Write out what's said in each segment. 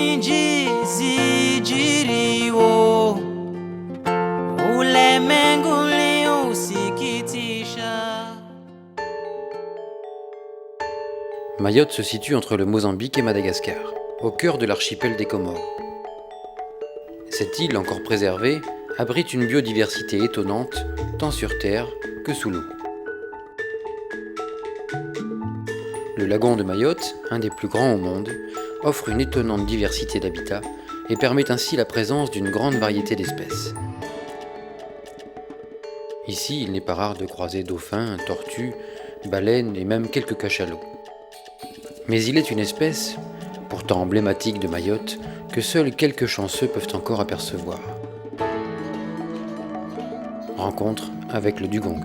usinjizijiriwo ulemengu usikitisha. Mayotte se situe entre le Mozambique et Madagascar, au cœur de l'archipel des Comores. Cette île encore préservée abrite une biodiversité étonnante, tant sur terre que sous l'eau. Le lagon de Mayotte, un des plus grands au monde, offre une étonnante diversité d'habitats et permet ainsi la présence d'une grande variété d'espèces. Ici, il n'est pas rare de croiser dauphins, tortues, baleines et même quelques cachalots. Mais il est une espèce, pourtant emblématique de Mayotte, que seuls quelques chanceux peuvent encore apercevoir. Rencontre avec le dugong.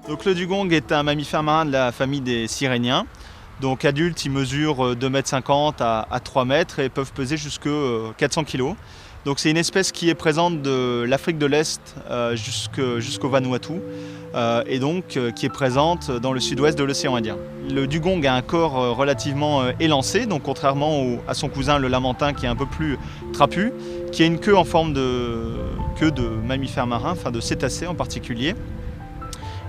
Donc le dugong est un mammifère marin de la famille des siréniens. Donc adulte, il mesure 2,50 m à 3 mètres et peuvent peser jusqu'à 400 kg. Donc c'est une espèce qui est présente de l'Afrique de l'Est jusqu'au Vanuatu et donc qui est présente dans le sud-ouest de l'océan Indien. Le dugong a un corps relativement élancé, donc contrairement à son cousin le lamantin qui est un peu plus trapu, qui a une queue en forme de queue de mammifère marin, enfin de cétacé en particulier.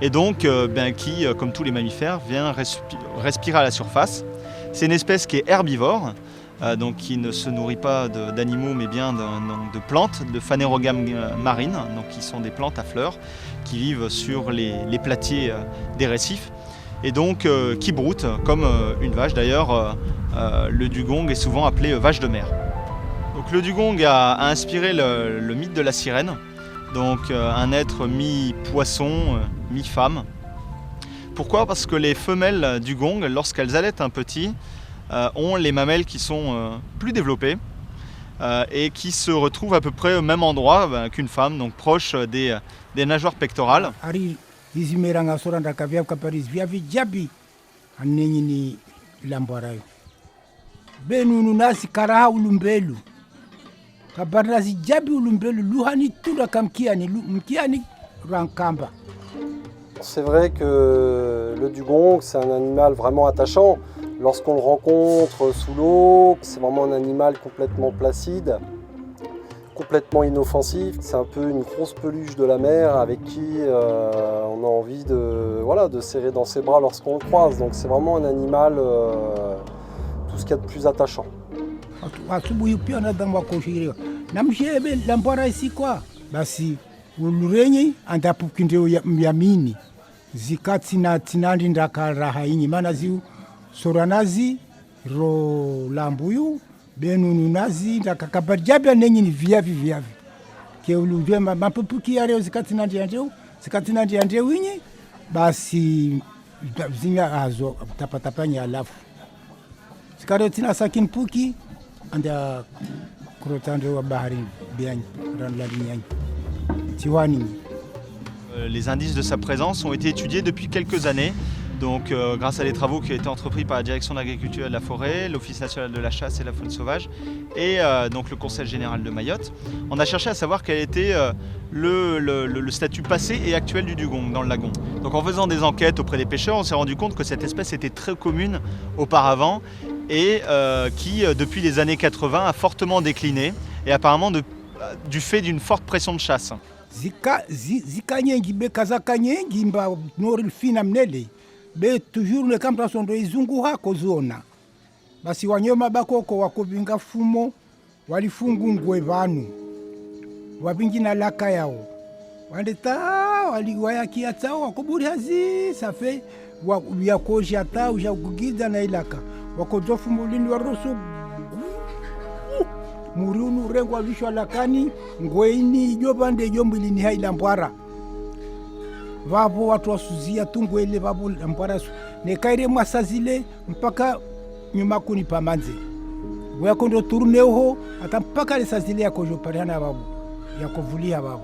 Et donc qui, comme tous les mammifères, vient respirer à la surface. C'est une espèce qui est herbivore, donc qui ne se nourrit pas d'animaux mais bien de plantes, de phanérogames marines, donc qui sont des plantes à fleurs, qui vivent sur les platiers des récifs, et donc qui broutent comme une vache. D'ailleurs, le dugong est souvent appelé vache de mer. Donc, le dugong a inspiré le mythe de la sirène, donc un être mi-poisson, mi-femme. Pourquoi ? Parce que les femelles dugong, lorsqu'elles allaitent un petit, ont les mamelles qui sont plus développées et qui se retrouvent à peu près au même endroit qu'une femme, donc proche des nageoires pectorales. C'est vrai que le dugong, c'est un animal vraiment attachant. Lorsqu'on le rencontre sous l'eau, c'est vraiment un animal complètement placide, complètement inoffensif. C'est un peu une grosse peluche de la mer avec qui on a envie de serrer dans ses bras lorsqu'on le croise. Donc c'est vraiment un animal, tout ce qu'il y a de plus attachant. Soranazi, ro lambuyu, benunu nazi, ndakakabar jabia nenyi ni viavi. Ke ulujwe mapupuki yale zikatina ndianje winyi, basi zinga azo tapatapanya alafu. Sikaro tina sakin puki, anda kurotande wa bahari bianyi, ranlalinyani. Tiwani. Les indices de sa présence ont été étudiés depuis quelques années. Donc, grâce à des travaux qui ont été entrepris par la Direction de l'Agriculture et de la Forêt, l'Office national de la chasse et de la faune sauvage et donc le Conseil général de Mayotte, on a cherché à savoir quel était le statut passé et actuel du dugong dans le lagon. Donc en faisant des enquêtes auprès des pêcheurs, on s'est rendu compte que cette espèce était très commune auparavant et qui, depuis les années 80, a fortement décliné et apparemment du fait d'une forte pression de chasse. Be toujours ne kamra sondo izungu hako zona basi wanyoma bakoko wakovinga fumo walifungu ngwe vanu wapingina laka yao wandeta waliwaya kiatao wakoburi hazi safe yakosha ta ujakugiza na ilaka wakozo fumo lini waroso murunu rengwa vishwa lakani ngweini jobande jombili ni hailambwara vavo watu wasuzia tungwele vavo lamparasu nekaire mwasazile mpaka nyuma kuni pamanze wakondo tourneho ata mpaka lesazile yakojo parana vavo yakovulia vavo.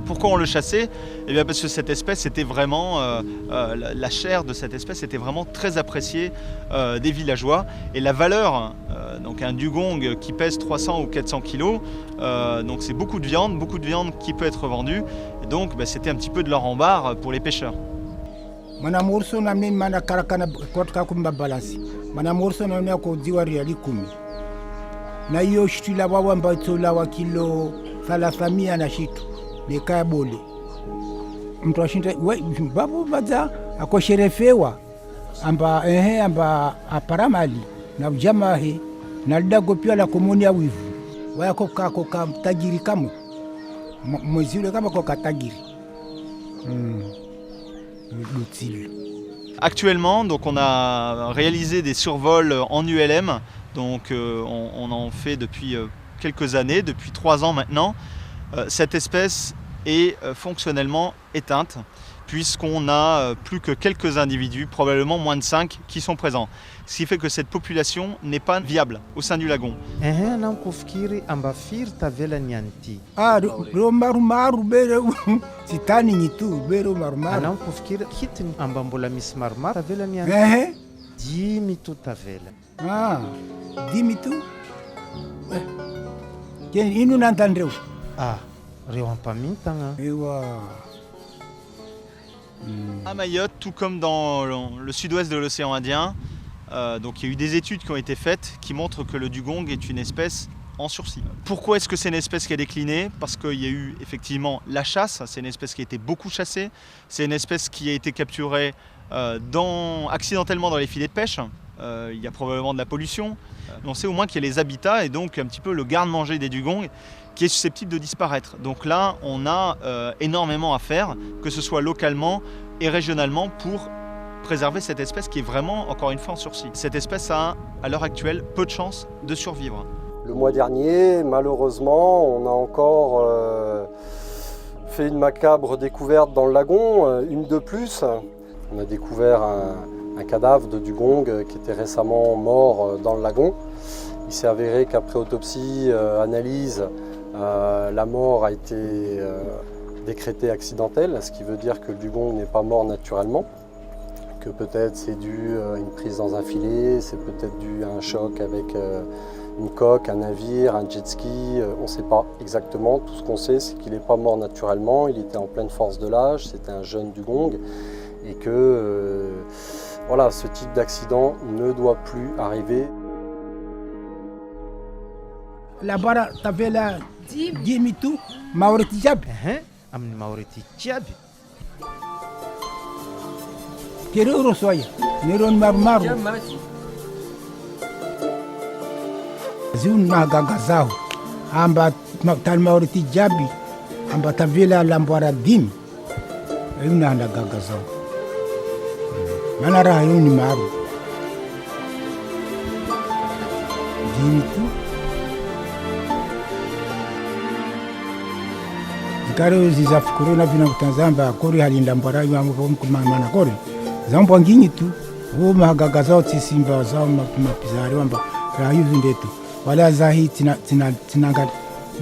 Pourquoi on le chassait ? Eh bien parce que cette espèce était vraiment, la chair de cette espèce était vraiment très appréciée des villageois et la valeur, donc un dugong qui pèse 300 ou 400 kg, donc c'est beaucoup de viande qui peut être vendue et donc c'était un petit peu de leur embarras pour les pêcheurs. mana morso na mimi mana karakana kwa kumba balance mana morso na mimi ko diwa riali 10 na hiyo shitila wawa mbatola wa kilo 300 na shitu beka bole mtu ashinda babu baza akosherefewa amba aparamali na jamaa he na lidago pia la komonia wivu wako kwa tajiri kama mwezi ule kama kwa tajiri. Actuellement, donc on a réalisé des survols en ULM, donc on en fait depuis quelques années, depuis 3 ans maintenant. Cette espèce est fonctionnellement éteinte, puisqu'on a plus que quelques individus, probablement moins de 5, qui sont présents. Ce qui fait que cette population n'est pas viable au sein du lagon. Marumaru bere sitani nyitu bere marumaru. Anam kufikiri kitu ambambola mismarmar tavela ni dimi tu tavela. Dimi tu. Ken inu nantandreu. Réwampamintanga. Ewa. À Mayotte, tout comme dans le sud-ouest de l'océan Indien, donc il y a eu des études qui ont été faites qui montrent que le dugong est une espèce en sursis. Pourquoi est-ce que c'est une espèce qui a décliné? Parce qu'il y a eu effectivement la chasse, c'est une espèce qui a été beaucoup chassée, c'est une espèce qui a été capturée accidentellement dans les filets de pêche, il y a probablement de la pollution, on sait au moins qu'il y a les habitats et donc un petit peu le garde-manger des dugongs qui est susceptible de disparaître. Donc là, on a énormément à faire, que ce soit localement et régionalement, pour préserver cette espèce qui est vraiment, encore une fois, en sursis. Cette espèce a, à l'heure actuelle, peu de chances de survivre. Le mois dernier, malheureusement, on a encore fait une macabre découverte dans le lagon, une de plus. On a découvert un cadavre de dugong qui était récemment mort dans le lagon. Il s'est avéré qu'après autopsie, analyse, la mort a été décrétée accidentelle, ce qui veut dire que le dugong n'est pas mort naturellement, que peut-être c'est dû à une prise dans un filet, c'est peut-être dû à un choc avec une coque, un navire, un jet ski, on ne sait pas exactement. Tout ce qu'on sait, c'est qu'il n'est pas mort naturellement, il était en pleine force de l'âge, c'était un jeune dugong, et que voilà, ce type d'accident ne doit plus arriver. La bara tavela dimi tu mauriti jabi. Amni mauriti jabi. Kero rosoya, neron marumaru. Ziun magagazao, amba tal mauriti jabi, amba tavela lambara dimi. Yuna anda gagazao. Manara yuni maru. Dimi tu. Karo zizafikuru na vina kutanzamba kori halinda mbara yangu kumana kori zambo nginyi tu wo magagaza tsisimba za mapizari wamba rayu ndetu wala zahi tinanga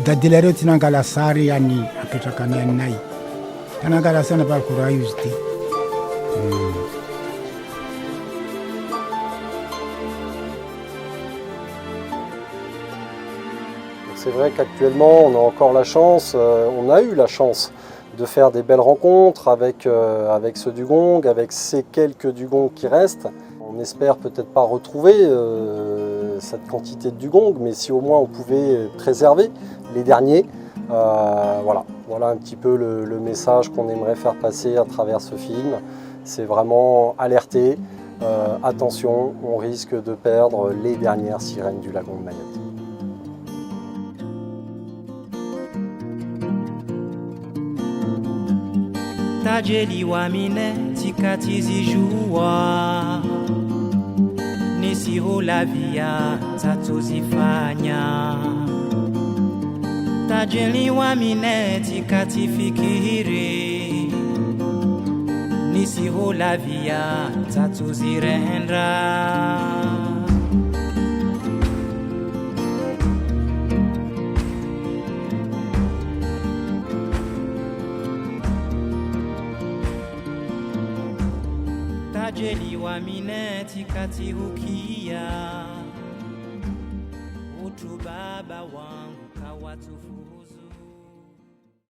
dadelero tinanga la sari yani akatakana nai tananga sana par kurayu sti. C'est vrai qu'actuellement, on a encore la chance, on a eu la chance de faire des belles rencontres avec ce dugong, avec ces quelques dugongs qui restent. On espère peut-être pas retrouver cette quantité de dugongs, mais si au moins on pouvait préserver les derniers. Voilà un petit peu le message qu'on aimerait faire passer à travers ce film. C'est vraiment alerter, attention, on risque de perdre les dernières sirènes du lagon de Mayotte. Tajeliwa mine tikatizi jua nisihola via tatuzifanya tajeliwa mine tikatifikiri nisihola via tatuzirenda tajeliwa mineti katihukia utu baba wangu kawatufuzu